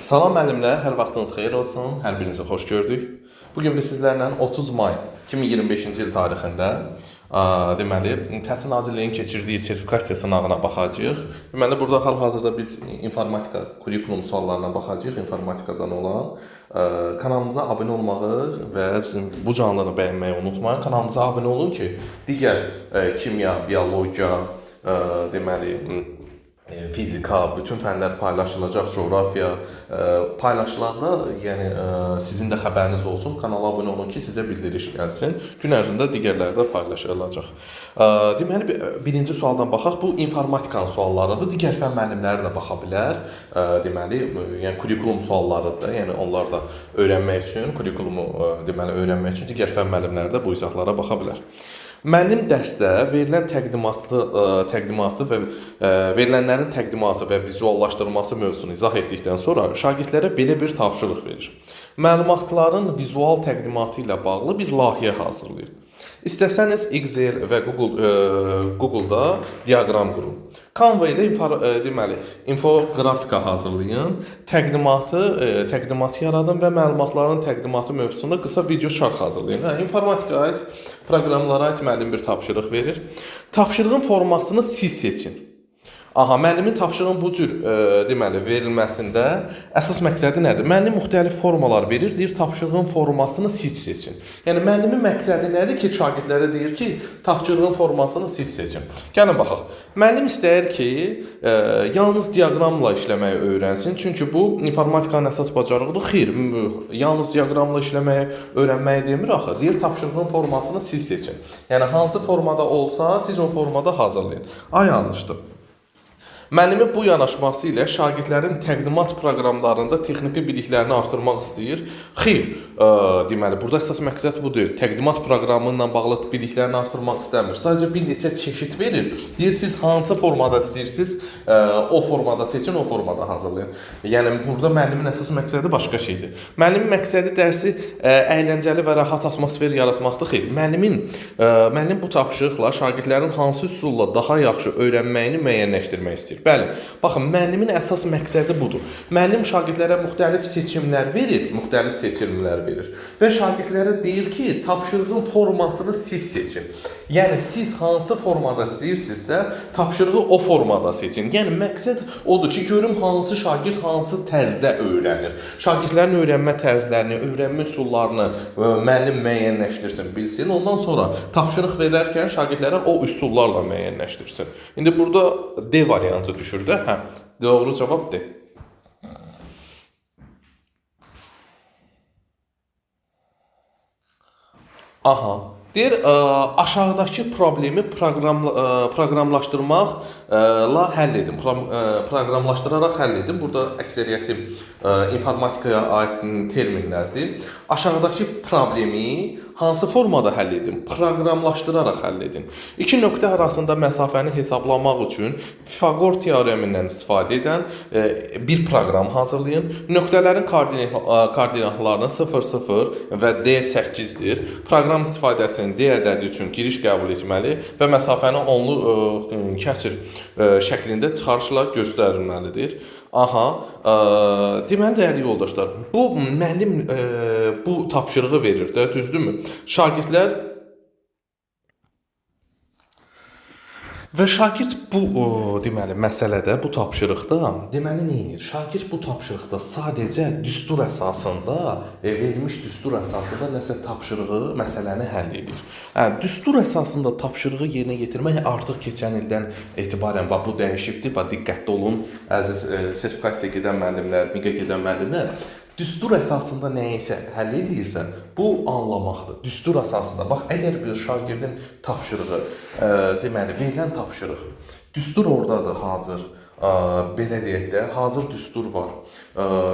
Salam müəllimlər, hər vaxtınız xeyir olsun, hər birinizi xoş gördük. Bugün biz sizlərlə 30 may 2025-ci il tarixində deməli, Təhsil Nazirliyinin keçirdiyi sertifikasiya sınağına baxacağıq. Deməli, burada hal-hazırda biz informatika kurikulum suallarına baxacağıq, informatikadan olan. Kanalımıza abunə olmağı və bu canlını bəyənməyi unutmayın. Kanalımıza abunə olun ki, digər kimya, biologiya, deməli, fizika, bütün fənlər paylaşılacaq, coğrafiya paylaşılanda, yəni sizin də xəbəriniz olsun. Kanala abunə olun ki, sizə bildiriş gəlsin. Gün ərzində digərləri də paylaşılacaq. Deməli, birinci sualdan baxaq. Bu informatikanın suallarıdır. Digər fən müəllimləri də baxa bilər. Deməli, yəni kurikulum suallarıdır. Yəni onlar da öyrənmək üçün, kurikulumu deməli öyrənmək üçün digər fən müəllimləri də bu izahlara baxa bilər. Müəllim dərsdə verilən təqdimatı və verilənlərin təqdimatı və vizuallaşdırılması mövzusunu izah etdikdən sonra şagirdlərə belə bir tapşırıq verir. Məlumatların vizual təqdimatı ilə bağlı bir layihə hazırlayır. İstəsəniz Excel və Google-da diaqram qurun. Canva ilə deməli, infografika hazırlayın, təqdimatı yaradın və məlumatların təqdimatı mövzusunda qısa video şərh hazırlayın. İnformatikaya aid, proqramlara aid müəllim bir tapşırıq verir. Tapşırığın formasını siz seçin. Müəllimin tapşırığın bu cür deməli verilməsində əsas məqsədi nədir? Müəllim müxtəlif formalar verir, deyir tapşırığın formasını siz seçin. Yəni müəllimin məqsədi nədir ki, şagirdlərə deyir ki, tapşırığın formasını siz seçin. Gəlin baxaq. Müəllim istəyir ki, yalnız diaqramla işləməyi öyrənsin. Çünki bu informatikanın əsas bacarığıdır. Xeyr, yalnız diaqramla işləməyi öyrənməyi demir axı. Deyir tapşırığın formasını siz seçin. Yəni hansı formada olsa, siz o formada hazırlayın. Yanlışdır. Müəllimin bu yanaşması ilə şagirdlərin təqdimat proqramlarında texniki biliklərini artırmaq istəyir. Xeyr, deməli, burada əsas məqsəd bu deyil. Təqdimat proqramı ilə bağlı biliklərini artırmaq istəmir. Sadəcə bir neçə çeşid verir. Deyir, siz hansı formada istəyirsiniz, o formada seçin, o formada hazırlayın. Yəni, burada müəllimin əsas məqsədi başqa şeydir. Müəllimin məqsədi dərsi əyləncəli və rahat atmosfer yaratmaqdır. Xeyr, müəllim bu tapşırıqla şagirdlərin hansı üsulla daha yaxşı öyrənməyini müəyyənləşdirmək istəyir. Bəli, baxın, müəllimin əsas məqsədi budur. Müəllim şagirdlərə müxtəlif seçimlər verir və şagirdlərə deyir ki, tapşırığın formasını siz seçin. Yəni, siz hansı formada istəyirsinizsə, tapşırığı o formada seçin. Yəni, məqsəd odur ki, görüm hansı şagird hansı tərzdə öyrənir. Şagirdlərin öyrənmə tərzlərini, öyrənmə üsullarını müəllim müəyyənləşdirsin, bilsin. Ondan sonra tapşırıq verərkən şagirdlərə o üsullarla müəyyənləşdirsin. İndi burada D variantı düşür də. Doğru cavab D. Deyir, aşağıdakı problemi proqramlaşdırmaqla həll edin. Proqramlaşdıraraq həll edin. Burada əksəriyyəti informatikaya aid terminlərdir. Aşağıdakı problemi hansı formada həll edin? Proqramlaşdıraraq həll edin. İki nöqtə arasında məsafəni hesablamaq üçün Pifaqor teoremindən istifadə edən bir proqram hazırlayın. Nöqtələrin koordinatlarını 0, 0 və D8-dir. Proqram istifadəsinin D ədədi üçün giriş qəbul etməli və məsafəni onlu kəsr şəklində çıxarışla göstərilməlidir. Deməli, dəyərli yoldaşlar, bu müəllim bu tapşırığı verir də, düzdürmü? Şagirdlər və şagird bu deməli məsələdə, bu tapşırıqda deməli nə edir? Şagird bu tapşırıqda sadəcə düstur əsasında, verilmiş düstur əsasında nəsə tapşırığı, məsələni həll edir. Düstur əsasında tapşırığı yerinə yetirmək artıq keçən ildən etibarən bu dəyişibdir. Diqqətli olun, əziz sertifikasiya gedən müəllimlər, MİQ-ə gedən müəllimlər. Düstur əsasında nəyisə həll edirsə, bu anlamaqdır. Düstur əsasında, bax, əgər bir şagirdin tapşırığı, deməli, verilən tapşırıq, düstur oradadır hazır, belə deyək də, hazır düstur var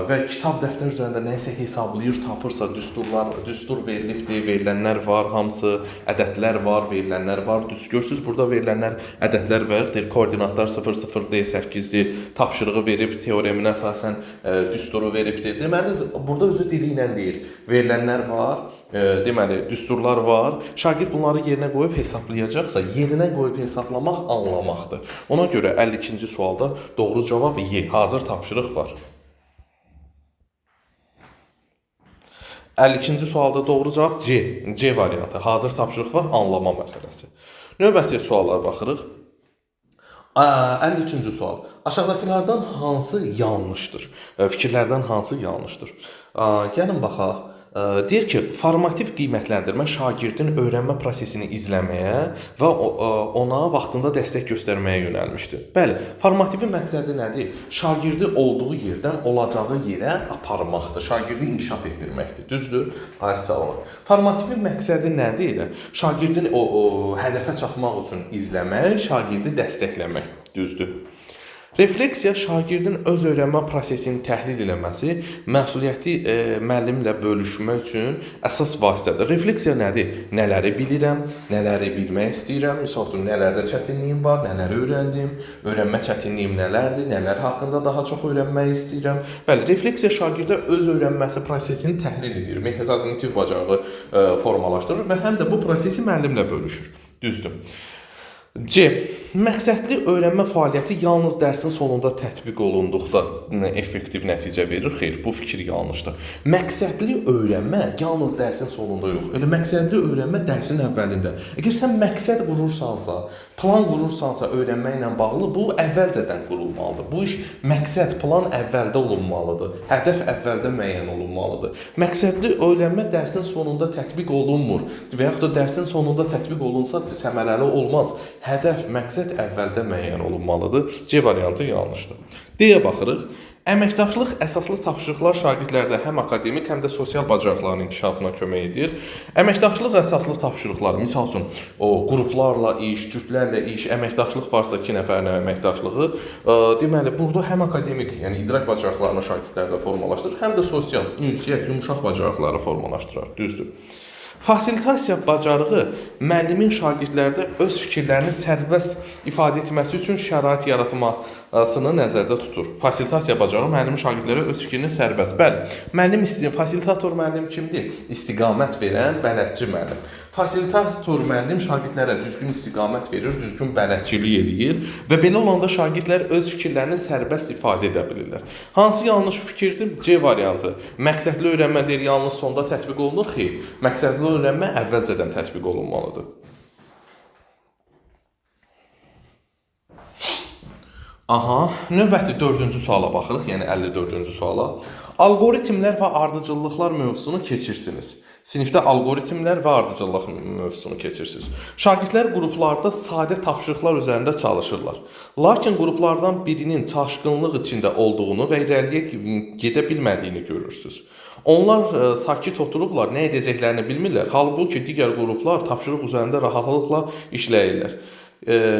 və kitab dəftər üzərində nəyisə hesablayır, tapırsa, düstur verilibdir, verilənlər var, hamısı ədədlər var, verilənlər var. Görürsünüz, burada verilənlər ədədlər var, koordinatlar 0, 0, D8-dir, tapşırığı verib, teoreminə əsasən düsturu veribdir. Deməli, burada özü dili ilə deyir, verilənlər var, deməli, düsturlar var. Şagird bunları yerinə qoyub hesablayacaqsa, yerinə qoyub hesablamaq anlamaqdır. Ona görə 52-ci sualda doğru cavab Y, hazır tapşırıq var. 52-ci sualda doğru cavab C. C variantı. Hazır tapşırıq var, anlama mərhələsi. Növbəti suallara baxırıq. 53-cü sual. Aşağıdakılardan hansı yanlışdır? Fikirlərdən hansı yanlışdır? Gəlin baxaq. Deyir ki, formativ qiymətləndirmə şagirdin öyrənmə prosesini izləməyə və ona vaxtında dəstək göstərməyə yönəlmişdir. Bəli, formativin məqsədi nədir? Şagirdi olduğu yerdən olacağı yerə aparmaqdır. Şagirdi inkişaf etdirməkdir. Düzdür? Sağ olun. Formativin məqsədi nədir? Şagirdin o hədəfə çatmaq üçün izləmək, şagirdi dəstəkləmək. Düzdür? Refleksiya şagirdin öz öyrənmə prosesini təhlil eləməsi, məsuliyyəti müəllimlə bölüşmək üçün əsas vasitədir. Refleksiya nədir? Nələri bilirəm, nələri bilmək istəyirəm, misal üçün nələrdə çətinliyim var, nələri öyrəndim, öyrənmə çətinliyim nələrdir, nələr haqqında daha çox öyrənmək istəyirəm. Bəli, refleksiya şagirdə öz öyrənməsi prosesini təhlil edir, metakognitiv bacarığı formalaşdırır və həm də bu prosesi müəllimlə bölüşür. Düzdür? C. Məqsədli öyrənmə fəaliyyəti yalnız dərsin sonunda tətbiq olunduqda effektiv nəticə verir. Xeyr, bu fikir yanlışdır. Məqsədli öyrənmə yalnız dərsin sonunda yox. Elə məqsədli öyrənmə dərsin əvvəlində. Əgər sən məqsəd qurursansa, plan qurursansa öyrənməklə bağlı, bu əvvəlcədən qurulmalıdır. Bu iş məqsəd, plan əvvəldə olunmalıdır. Hədəf əvvəldə müəyyən olunmalıdır. Məqsədli öyrənmə dərsin sonunda tətbiq olunmur və yaxud da dərsin sonunda tətbiq olunsa səmərəli olmaz. Hədəf, məqsəd əvvəldə müəyyən olunmalıdır. C variantı yanlışdır. D-yə baxırıq. Əməkdaşlıq əsaslı tapşırıqlar şagirdlərdə həm akademik, həm də sosial bacarıqların inkişafına kömək edir. Əməkdaşlıq əsaslı tapşırıqlar, misal üçün, qruplarla iş, cütlərlə iş, əməkdaşlıq varsa 2 nəfərin əməkdaşlığı, deməli, burada həm akademik, yəni idrak bacarıqlarını şagirdlərdə formalaşdırır, həm də sosial, ünsiyyət, yumuşaq bacarıqları formalaşdırır. Düzdür. Fasilitasiya bacarığı müəllimin şagirdlərdə öz fikirlərini sərbəst ifadə etməsi üçün şərait yaratmasını nəzərdə tutur. Fasilitasiya bacarığı müəllimin şagirdlərə öz fikrini sərbəst. Bəli, müəllim fasilitator müəllim kimdir? İstiqamət verən bələdçi müəllim. Fasilitator müəllim şagirdlərə düzgün istiqamət verir, düzgün bələdçilik eləyir və belə olanda şagirdlər öz fikirlərini sərbəst ifadə edə bilirlər. Hansı yanlış fikirdir? C variantı. Məqsədli öyrənmə deyil, yalnız sonda tətbiq olunur. Xeyr, məqsədli öyrənmə əvvəlcədən tətbiq olunmalıdır. Növbəti 4-cü suala baxırıq, yəni 54-cü suala. Alqoritmlər və ardıcıllıqlar mövzusunu keçirsiniz. Sinifdə alqoritmlər və ardıcıllıq mövzusunu keçirsiniz. Şagirdlər qruplarda sadə tapşırıqlar üzərində çalışırlar. Lakin qruplardan birinin çaşqınlıq içində olduğunu və irəliyə gedə bilmədiyini görürsünüz. Onlar sakit oturublar, nə edəcəklərini bilmirlər. Halbuki digər qruplar tapşırıq üzərində rahatlıqla işləyirlər.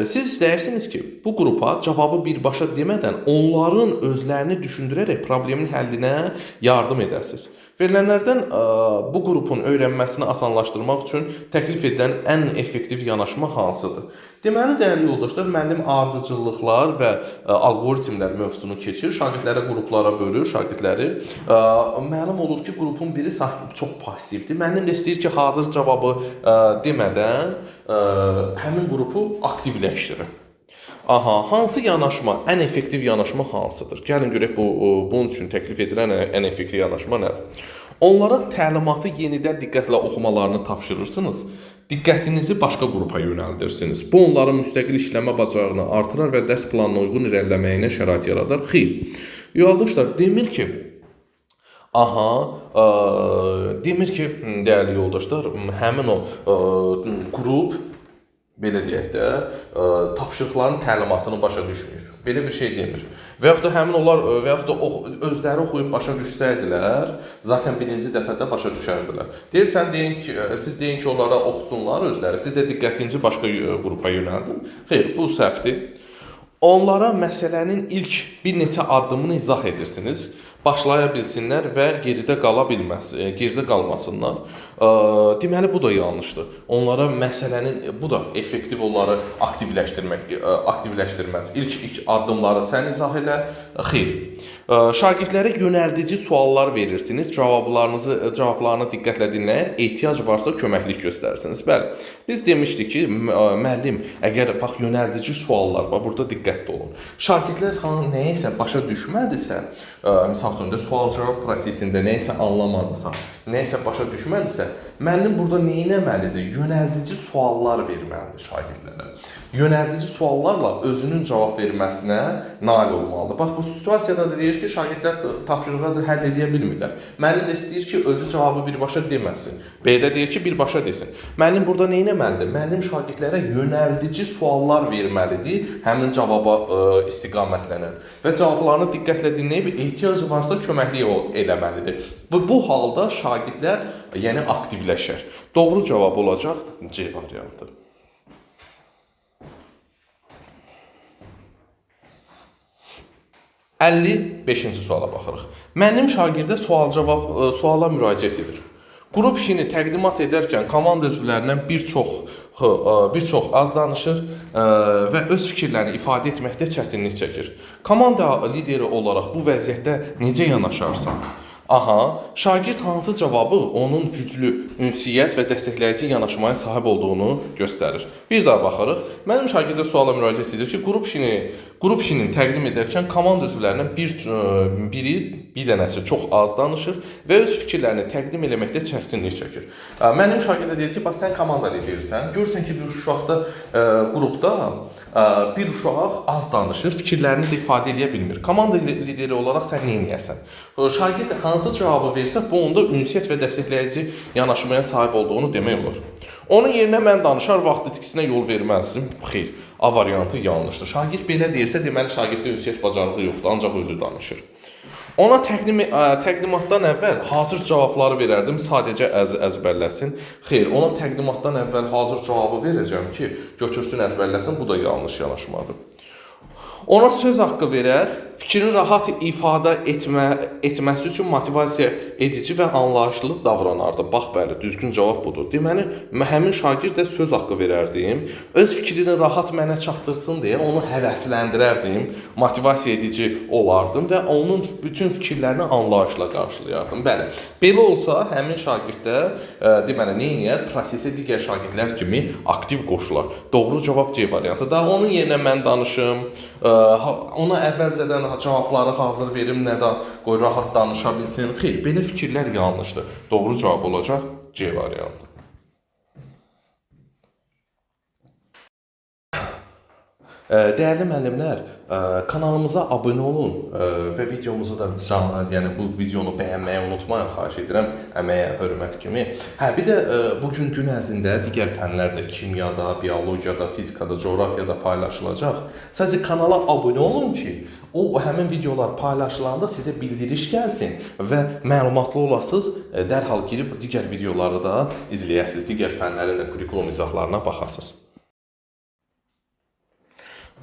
Siz istəyirsiniz ki, bu qrupa cavabı birbaşa demədən onların özlərini düşündürərək problemin həllinə yardım edəsiniz. Verilənlərdən bu qrupun öyrənməsini asanlaşdırmaq üçün təklif edilən ən effektiv yanaşma hansıdır? Deməli, dəyərli yoldaşlar, müəllim ardıcıllıqlar və alqoritmlər mövzusunu keçir, şagirdlərə qruplara bölür, şagirdləri. Məlum olur ki, qrupun biri çox passivdir. Müəllim də istəyir ki, hazır cavabı demədən həmin qrupu aktivləşdirir. Hansı yanaşma, ən effektiv yanaşma hansıdır? Gəlin görək, bunun üçün təklif edilən ən effektiv yanaşma nədir? Onlara təlimatı yenidən diqqətlə oxumalarını tapşırırsınız. Diqqətinizi başqa qrupa yönəldirsiniz. Bu, onların müstəqil işləmə bacarığını artırar və dərs planına uyğun irəliləməyinə şərait yaradar. Xeyr. Yoldaşlar, demir ki, dəyərli yoldaşlar, həmin o qrup, belə deyək də, tapşırıqların təlimatını başa düşmür. Belə bir şey demir. Və yaxud da həmin onlar, və yaxud da özləri oxuyub başa düşsəydilər, zaten birinci dəfədə başa düşərdilər. Siz deyin ki, onlara oxusunlar özləri, siz də diqqətinizi başqa qrupa yönəldin. Xeyr, bu səhvdir. Onlara məsələnin ilk bir neçə addımını izah edirsiniz. Başlaya bilsinlər və geridə qalmasınlar. Deməli, bu da yanlışdır. Onlara məsələnin, bu da effektiv onları aktivləşdirməz. İlk addımları sən izah elə. Xeyr. Şagirdlərə yönəldici suallar verirsiniz. Cavablarını diqqətlə dinləyər. Ehtiyac varsa köməklik göstərsiniz. Bəli, biz demişdik ki, müəllim, əgər yönəldici suallar var, burada diqqətli olun. Şagirdlər nəyəsə başa düşmədisə, misal üstündə sual-cavab prosesində nə isə anlamadısa, nə isə başa düşmədisə, müəllim burada nə etməlidir? Yönəldici suallar verməlidir şagirdlərə. Yönəldici suallarla özünün cavab verməsinə nail olmalıdır. Bax, bu situasiyada da deyir ki, şagirdlər tapşırıqları həll edə bilmirlər. Müəllim də istəyir ki, özü cavabı birbaşa deməsin. B-də deyir ki, birbaşa desin. Müəllim burada nə etməlidir? Müəllim şagirdlərə yönəldici suallar verməlidir, həmin cavaba istiqamətlənir. Və cavablarını diqqətlə dinləyib, ehtiyacı varsa köməklik eləməlidir. Bu halda şagirdlər yəni aktivləşər. Doğru cavab olacaq C variantı. 55-ci suala baxırıq. Müəllim şagirdə suala müraciət edir. Qrup işini təqdimat edərkən komanda üzvlərindən bir çox az danışır və öz fikirlərini ifadə etməkdə çətinlik çəkir. Komanda lideri olaraq bu vəziyyətdə necə yanaşarsan? Aha, şagird hansı cavabı onun güclü ünsiyyət və dəstəkləyici yanaşmaya sahib olduğunu göstərir. Bir daha baxırıq. Mənim şagirdə suala müraciət edir ki, qrup işini təqdim edərkən komanda üzvlərindən bir dənəsi çox az danışır və öz fikirlərini təqdim eləməkdə çətinlik çəkir. Mənim şagirdə deyir ki, bax sən komanda lidersən. Görsən ki, bir uşaqda qrupda bir uşaq az danışır, fikirlərini də ifadə edə bilmir. Komanda lideri olaraq sən nə edərsən? Şagird hansı cavabı versə, bu onda ünsiyyət və dəstəkləyici yanaşmaya sahib olduğunu demək olur. Onun yerinə mən danışar, vaxt itkisinə yol verməzdim. Xeyr, A variantı yanlışdır. Şagird belə deyirsə, deməli şagirddə ünsiyyət bacarığı yoxdur, ancaq özü danışır. Ona təqdimatdan əvvəl hazır cavabları verərdim, sadəcə əzbərləsin. Xeyr, ona təqdimatdan əvvəl hazır cavabı verəcəm ki, götürsün, əzbərləsin, bu da yanlış yanaşmadır. Ona söz haqqı verər, fikrini rahat ifadə etməsi üçün motivasiya edici və anlayışlı davranardım. Bax, bəli, düzgün cavab budur. Deməli, həmin şagird də söz haqqı verərdim, öz fikrini rahat mənə çatdırsın deyə onu həvəsləndirərdim, motivasiya edici olardım və onun bütün fikirlərini anlayışla qarşılayardım. Bəli, belə olsa, həmin şagird də deməli, nə edir? Prosesə digər şagirdlər kimi aktiv qoşular. Doğru cavab C variantı da. Onun yerinə mən danışım, ona əvvəlcədən cavabları hazır verim, nədən qoy rahat danışa bilsin. Xeyr, belə fikirlər yanlışdır. Doğru cavab olacaq C variantı. Dəyərli müəllimlər, kanalımıza abunə olun və videomuzu da yəni bu videonu bəyənməyi unutmayın, xahiş edirəm, əməyə hörmət kimi. Bir də bugün gün ərzində digər fənlərdə, kimyada, biologiyada, fizikada, coğrafiyada paylaşılacaq. Sadəcə kanala abunə olun ki, həmin videolar paylaşılanda sizə bildiriş gəlsin və məlumatlı olasınız, dərhal girib digər videoları da izləyəsiniz, digər fənlərin də kurikulum izahlarına baxasınız.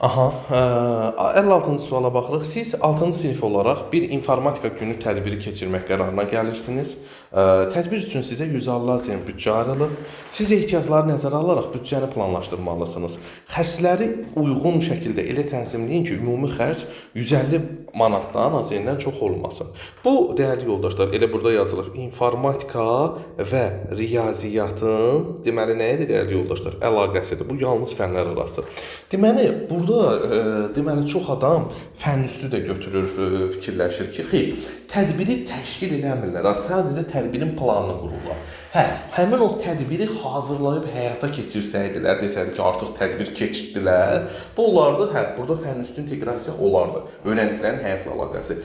Aha, 56-cı suala baxırıq. Siz 6-cı sinif olaraq bir informatika günü tədbiri keçirmək qərarına gəlirsiniz. Tədbir üçün sizə 150 AZM büdcə ayrılıb. Siz ehtiyacları nəzərə alaraq büdcəni planlaşdırmalısınız. Xərcləri uyğun şəkildə elə tənzimləyin ki, ümumi xərc 150 manatdan AZM-dən çox olmasın. Bu, dəyərli yoldaşlar, elə burada yazılır. İnformatika və riyaziyyatın, deməli, nə edir, dəyərli yoldaşlar? Əlaqəsidir. Bu, yalnız fənlər arası. Deməli, burada çox adam fənn üstü də götürür, fikirləşir ki, xeyr, tədbiri təşkil eləmirlər, sadəcə tədbirin planını qururlar. Həmin o tədbiri hazırlayıb həyata keçirsəydilər, desəydi ki, artıq tədbir keçirdilər, bu olardı, burada fənn üstü inteqrasiya olardı, öyrəndiklərin həyatla əlaqəsi.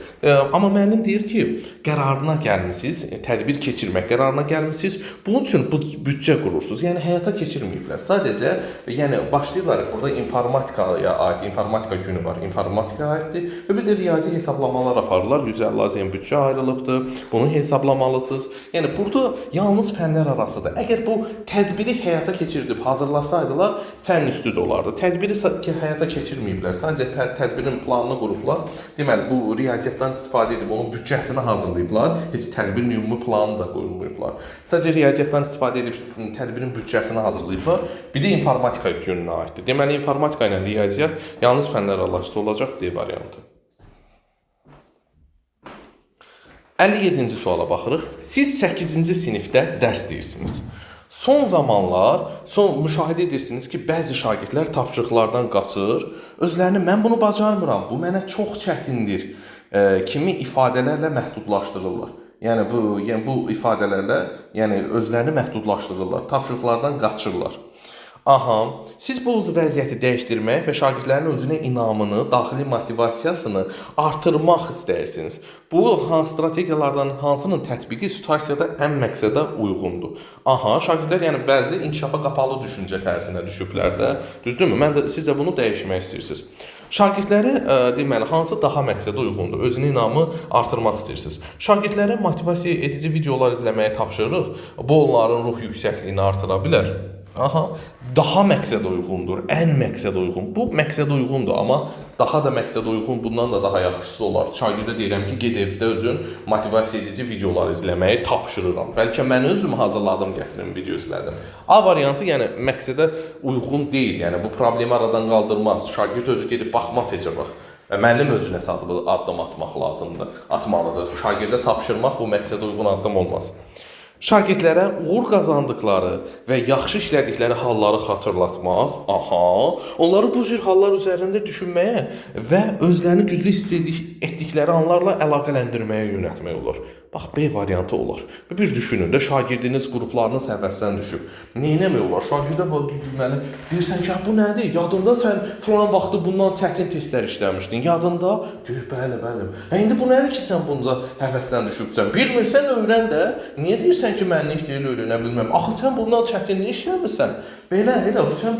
Amma müəllim deyir ki, qərarına gəlmisiniz, tədbir keçirmək qərarına gəlmisiniz, bunun üçün büdcə qurursunuz, yəni həyata keçirməyiblər. Sadəcə, yəni başlayırlar, burada informatikaya aid, informatika günü var, informatikaya aiddir və bir də riyazi hesablamalar aparırlar, 150 AZM büdcə ayrılıbdır, bunu hesablamalısınız. Yəni, burada yalnız fənlər arasıdır. Əgər bu tədbiri həyata keçirdib hazırlasaydılar, fənn üstü də olardı. Tədbiri həyata keçirməyiblər, sadəcə tədbirin planını qurublar. Deməli, bu riyaziyyatdan istifadə edib onun büdcəsini hazırlayıblar, heç tədbirin ümumi planını da qoymayıblar. Sadəcə riyaziyyatdan istifadə edib tədbirin büdcəsini hazırlayıblar. Bir də informatika gününə aiddir. Deməli, informatika ilə riyaziyyat yalnız fənlər arası olacaq D variantı. 57-ci suala baxırıq. Siz 8-ci sinifdə dərs deyirsiniz. Son zamanlar müşahidə edirsiniz ki, bəzi şagirdlər tapşırıqlardan qaçır, özlərini mən bunu bacarmıram, bu mənə çox çətindir kimi ifadələrlə məhdudlaşdırırlar. Yəni bu ifadələrlə, yəni özlərini məhdudlaşdırırlar, tapşırıqlardan qaçırlar. Aha, siz bu vəziyyəti dəyişdirmək və şagirdlərin özünə inamını, daxili motivasiyasını artırmaq istəyirsiniz. Bu strategiyalardan hansının tətbiqi situasiyada ən məqsədə uyğundur? Aha, şagirdlər yəni bəzi inkişafa qapalı düşüncə tərzinə düşüblər də, düzdürmü? Siz də bunu dəyişmək istəyirsiniz. Şagirdləri deməli hansı daha məqsədə uyğundur? Özünə inamı artırmaq istəyirsiniz. Şagirdlərə motivasiya edici videolar izləməyi tapşırırıq. Bu onların ruh yüksəkliyini artıra bilər. Aha, daha məqsədə uyğundur, ən məqsədə uyğun. Bu məqsədə uyğundur, amma daha da məqsədə uyğun, bundan da daha yaxşısı olar. Şagirdə deyirəm ki, ged evdə özün motivasiya edici videolar izləməyi tapşırıram. Bəlkə mən özüm hazırladım, gətirim, video izlədim. A variantı, yəni məqsədə uyğun deyil, yəni bu problemi aradan qaldırmaz. Şagird özü gedib baxmaz heç vaxt. Müəllim özünə addım atmaq lazımdır, atmalıdır. Şagirdə tapşırmaq bu məqsədə uyğun addım olmaz. Şagirdlərə uğur qazandıqları və yaxşı işlədikləri halları xatırlatmaq, onları bu cür hallar üzərində düşünməyə və özlərini güclü hiss etdikləri anlarla əlaqələndirməyə yönəltmək olur. Bax, B variantı olar. Bir düşünün də, şagirdiniz qruplarınız həvəsdən düşüb. Neynəmək olar? Şagirdə deməli, deyirsən ki, bu nədir? Yadında sən falan vaxtı bundan çətin testlər işləmişdin. Yadında? Deyir, bəli. İndi bu nədir ki, sən bunda həvəsdən düşübsən? Bilmirsən, öyrən də. Niyə deyirsən ki, mənlik deyil, öyrənə bilməm? Axı, sən bundan çətinlik işləmirsən. Belə, sən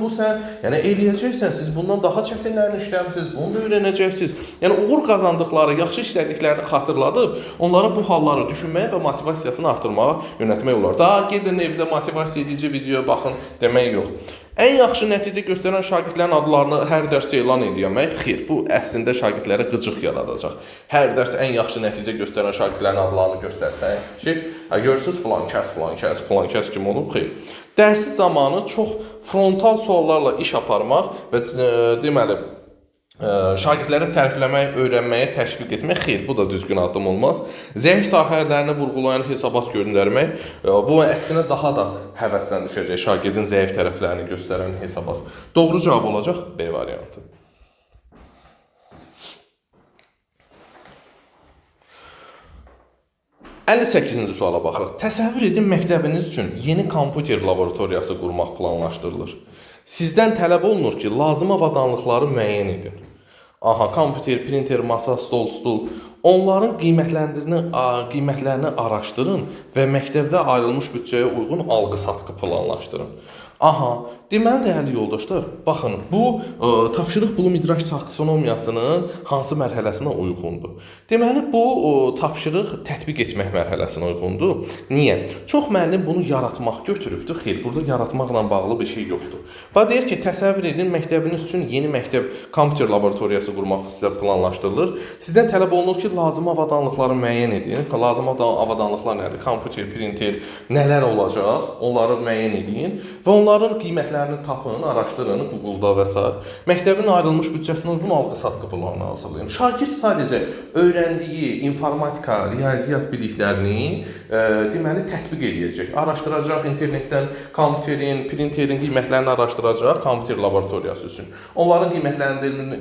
yəni eləyəcəksən, siz bundan daha çətinlərini işləmişsiniz, bunu da öyrənəcəksiniz. Yəni, uğur qazandıqları, yaxşı işlədiklərini xatırladıb, onlara bu halları düşünməyə və motivasiyasını artırmağa yönəltmək olar. Daha gedin evdə motivasiya edici video baxın demək yox. Ən yaxşı nəticə göstərən şagirdlərin adlarını hər dərsdə elan edəmək, xeyr, bu əslində şagirdlərə qıcıq yaradacaq. Hər dərs ən yaxşı nəticə göstərən şagirdlərin adlarını göstərsən ki, görürsünüz filan kəs kim olub, xeyr. Dərsi zamanı çox frontal suallarla iş aparmaq və deməli, şagirdləri tərifləmək, öyrənməyə təşviq etmək, xeyr, bu da düzgün addım olmaz. Zəif sahələrini vurğulayan hesabat göndərmək, bu əksinə daha da həvəsdən düşəcək şagirdin zəif tərəflərini göstərən hesabat. Doğru cavab olacaq B variantı. 58-ci suala baxırıq. Təsəvvür edin, məktəbiniz üçün yeni kompüter laboratoriyası qurmaq planlaşdırılır. Sizdən tələb olunur ki, lazım avadanlıqları müəyyən edin. Kompüter, printer, masa, stul. Onların qiymətlərini araşdırın və məktəbdə ayrılmış büdcəyə uyğun alqı-satqı planlaşdırın. Deməli, dəyərli yoldaşlar, baxın, bu tapşırıq bulum idrak taksonomiyasının hansı mərhələsinə uyğundur? Deməli, bu tapşırıq tətbiq etmək mərhələsinə uyğundur. Niyə? Çox müəllim bunu yaratmaq götürübdür. Xeyr, burada yaratmaqla bağlı bir şey yoxdur. Deyir ki, təsəvvür edin, məktəbiniz üçün yeni məktəb kompüter laboratoriyası qurmaq sizə planlaşdırılır. Sizdən tələb olunur ki, lazım avadanlıqları müəyyən edin. Lazım avadanlıqlar nədir? Kompüter, printer, nələr olacaq? Onları müəyyən edin və onların qiymətlərini tapın, araşdırın Google-da və s. Məktəbin ayrılmış büdcəsinin uyğun alqı-satqı planını hazırlayın. Şagird sadəcə öyrəndiyi informatika, riyaziyyat biliklərini deməli tətbiq edəcək. Araşdıracaq internetdən kompüterin, printerin qiymətlərini araşdıracaq kompüter laboratoriyası üçün. Onların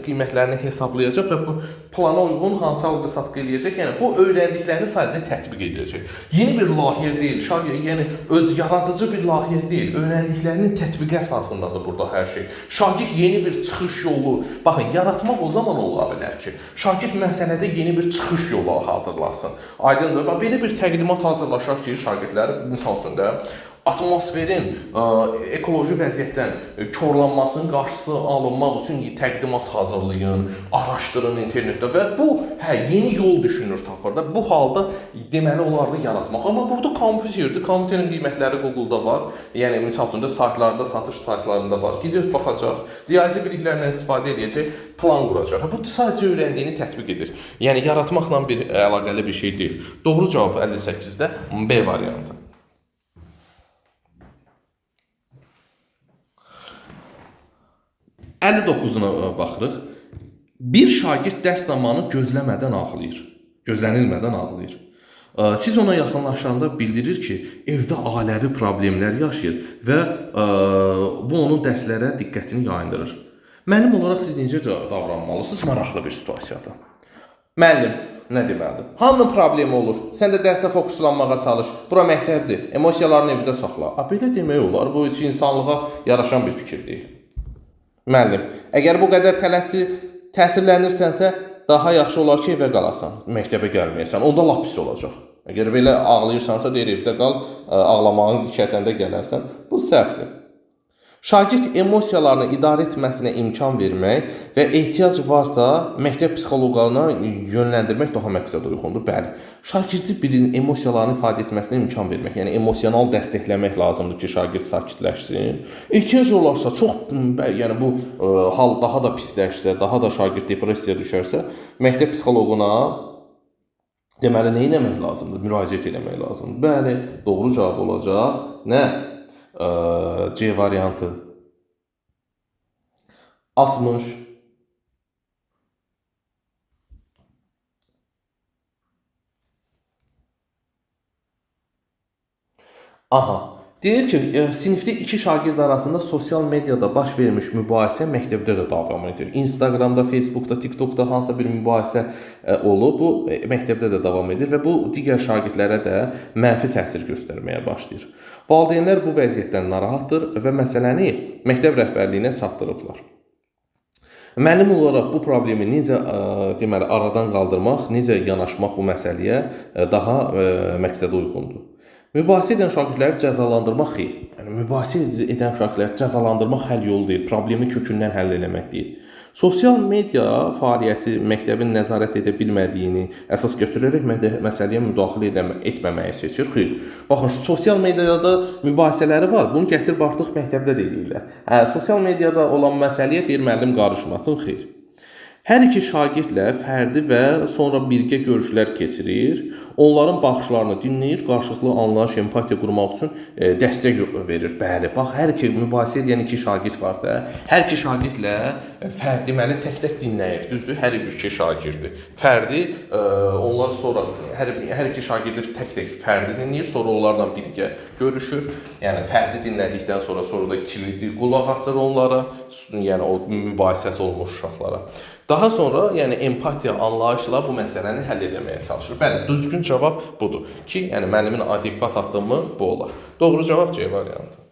qiymətlərini hesablayacaq və bu plana uyğun hansı alqı-satqı eləyəcək. Yəni bu öyrəndiklərini sadəcə tətbiq edəcək. Yeni bir layihə deyil, şagird yəni öz yaradıcı bir layihə deyil, öyrəndiklərinin tətbiqi əsasındadır burada hər şey. Şagird yeni bir çıxış yolu, baxın, yaratmaq o zaman ola bilər ki, şagird məsələdə yeni bir çıxış yolu hazırlasın. Aydındır, belə bir təqdimat hazırlaşar ki, şagirdlər, misal üçün də, atmosferin ekoloji vəziyyətdən korlanmasının qarşısı alınmaq üçün təqdimat hazırlayın, araşdırın internetdə və bu, yeni yol düşünür tapır da. Bu halda deməli olardı yaratmaq. Amma burada kompüterdir, kompüterin qiymətləri Google-da var. Yəni, misal üçün də saytlarda, satış saytlarında var. Gidib baxacaq, riyazi biliklərlə istifadə edəcək, plan quracaq. Bu sadəcə öyrəndiyini tətbiq edir. Yəni, yaratmaqla əlaqəli bir şey deyil. Doğru cavab 58-də B variantı. 59-una baxırıq. Bir şagird dərs zamanı gözlənilmədən ağlayır. Siz ona yaxınlaşanda bildirir ki, evdə ailəvi problemlər yaşayır və bu onun dərslərə diqqətini yayındırır. Müəllim olaraq siz necə davranmalısınız? Maraqlı bir situasiyada. Müəllim, Nə deməlidir? Hamının problemi olur. Sən də dərsə fokuslanmağa çalış. Bura məktəbdir. Emosiyalarını evdə saxla. Belə demək olar. Bu heç insanlığa yaraşan bir fikir deyil. Müəllim, əgər bu qədər təsirlənirsənsə, daha yaxşı olar ki, evə qalasan. Məktəbə gəlməyəsən. Onda lap pis olacaq. Əgər belə ağlayırsansa, deyir evdə qal, ağlamağın kəsəndə gələrsən. Bu səhvdir. Şagird emosiyalarını idarə etməsinə imkan vermək və ehtiyac varsa məktəb psixoloquna yönləndirmək daha məqsədə uyğundur. Bəli, şagirdi birinin emosiyalarını ifadə etməsinə imkan vermək, yəni emosional dəstəkləmək lazımdır ki, şagird sakitləşsin. Ehtiyac olarsa, yəni bu hal daha da pisləşsə, daha da şagird depressiyaya düşərsə, məktəb psixoloquna deməli nə etmək lazımdır? Müraciət etmək lazımdır. Bəli, doğru cavab olacaq. Nə? C variantı 60. Aha. Deyir ki, sinifdə iki şagird arasında sosial mediada baş vermiş mübahisə məktəbdə də davam edir. Instagramda, Facebookda, TikTokda hansısa bir mübahisə olub, bu məktəbdə də davam edir və bu digər şagirdlərə də mənfi təsir göstərməyə başlayır. Valideynlər bu vəziyyətdən narahatdır və məsələni məktəb rəhbərliyinə çatdırıblar. Müəllim olaraq bu problemi necə deməli aradan qaldırmaq, necə yanaşmaq bu məsələyə daha məqsədə uyğundur. Mübahisə edən şagirdləri cəzalandırmaq xeyr. Yəni mübahisə edən şagirdləri cəzalandırmaq həll yolu deyil, problemi kökündən həll etmək deyil. Sosial media fəaliyyəti məktəbin nəzarət edə bilmədiyini əsas götürərək məsələyə müdaxilə etməməyi seçir. Xeyr. Baxın, sosial mediada mübahisələri var. Bunu gətirib artıq məktəbdə də eləyirlər. Sosial mediada olan məsələyə deyir müəllim qarışmasın. Xeyr. Hər iki şagirdlə fərdi və sonra birgə görüşlər keçirir. Onların baxışlarını dinləyir, qarşılıqlı anlayış, empatiya qurmaq üçün dəstək verir. Bəli, bax, hər iki mübahisə edən iki şagird var da, hər iki şagirdlə deməli tək-tək dinləyir. Düzdür? Hər iki şagirdi. Fərdi, onlar sonra hər iki şagirdi tək-tək fərdi dinləyir, sonra onlarla birgə görüşür. Yəni fərdi dinlədikdən sonra da kilidi qulaq asır onlara, yəni o mübahisəsi olmuş uşaqlara. Daha sonra, yəni empatiya anlayışla bu məsələni həll etməyə çalışır. Bəli, düzgün cavab budur ki, yəni müəllimin adekvat addımı bu olar. Doğru cavab C variantı.